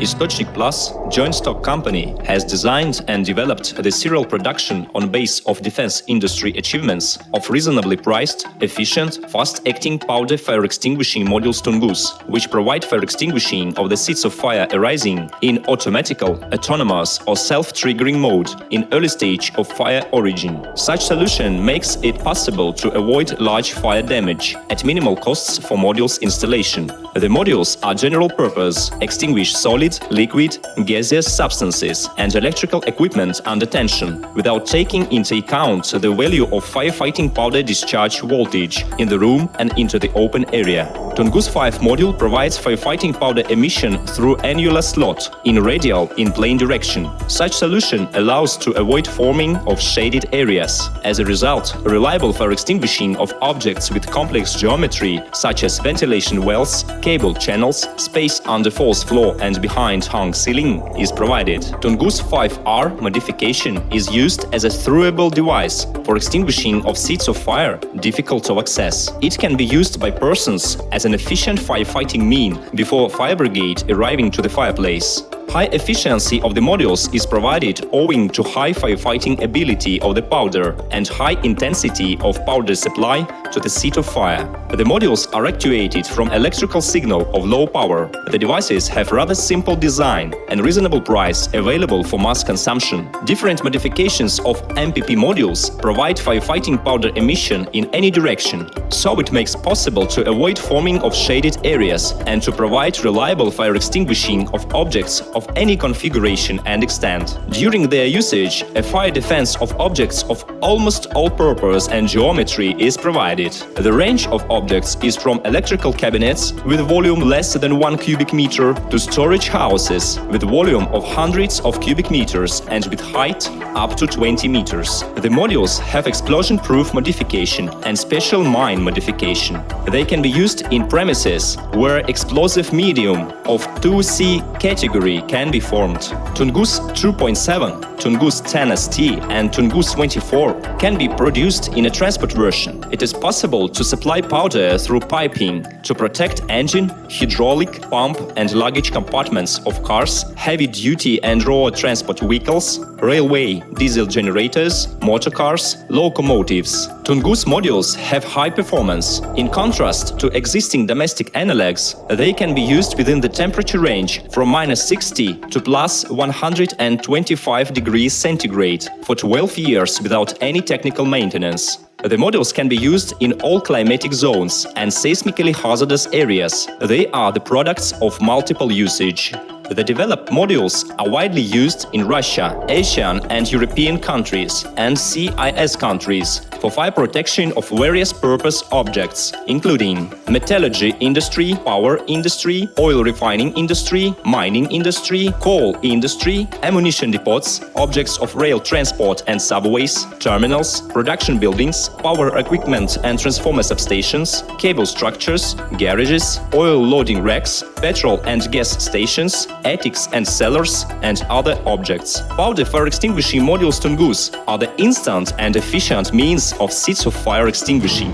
Istochnik Plus, joint stock company, has designed and developed the serial production on base of defense industry achievements of reasonably priced, efficient, fast-acting powder fire extinguishing modules TUNGUS, which provide fire extinguishing of the seeds of fire arising in automatical, autonomous or self-triggering mode in early stage of fire origin. Such solution makes it possible to avoid large fire damage at minimal costs for modules installation. The modules are general purpose, extinguish solid, liquid, gaseous substances and electrical equipment under tension, without taking into account the value of firefighting powder discharge voltage in the room and into the open area. TUNGUS 5 module provides firefighting powder emission through annular slot in radial in plane direction. Such solution allows to avoid forming of shaded areas. As a result, reliable fire extinguishing of objects with complex geometry such as ventilation wells, cable channels, space under false floor and behind hung ceiling is provided. TUNGUS 5R modification is used as a throwable device for extinguishing of seeds of fire difficult of access. It can be used by persons as an efficient firefighting mean before fire brigade arriving to the fireplace. High efficiency of the modules is provided owing to high firefighting ability of the powder and high intensity of powder supply to the seat of fire. The modules are actuated from electrical signal of low power. The devices have rather simple design and reasonable price available for mass consumption. Different modifications of MPP modules provide firefighting powder emission in any direction, so it makes possible to avoid forming of shaded areas and to provide reliable fire extinguishing of objects of any configuration and extent. During their usage, a fire defense of objects of almost all purpose and geometry is provided. The range of objects is from electrical cabinets with volume less than 1 cubic meter to storage houses with volume of hundreds of cubic meters and with height up to 20 meters. The modules have explosion-proof modification and special mine modification. They can be used in premises where explosive medium of 2C category can be formed. TUNGUS 2.7, TUNGUS 10ST and TUNGUS 24 can be produced in a transport version. It is possible to supply powder through piping to protect engine, hydraulic, pump and luggage compartments of cars, heavy-duty and road transport vehicles, railway, diesel generators, motor cars, locomotives. TUNGUS modules have high performance. In contrast to existing domestic analogs, they can be used within the temperature range from -60 to +125 degrees centigrade for 12 years without any technical maintenance. The modules can be used in all climatic zones and seismically hazardous areas. They are the products of multiple usage. The developed modules are widely used in Russia, Asian and European countries and CIS countries for fire protection of various purpose objects, including metallurgy industry, power industry, oil refining industry, mining industry, coal industry, ammunition depots, objects of rail transport and subways, terminals, production buildings, power equipment and transformer substations, cable structures, garages, oil loading racks, petrol and gas stations, attics and cellars, and other objects. Powder fire extinguishing modules TUNGUS are the instant and efficient means of seeds of fire extinguishing.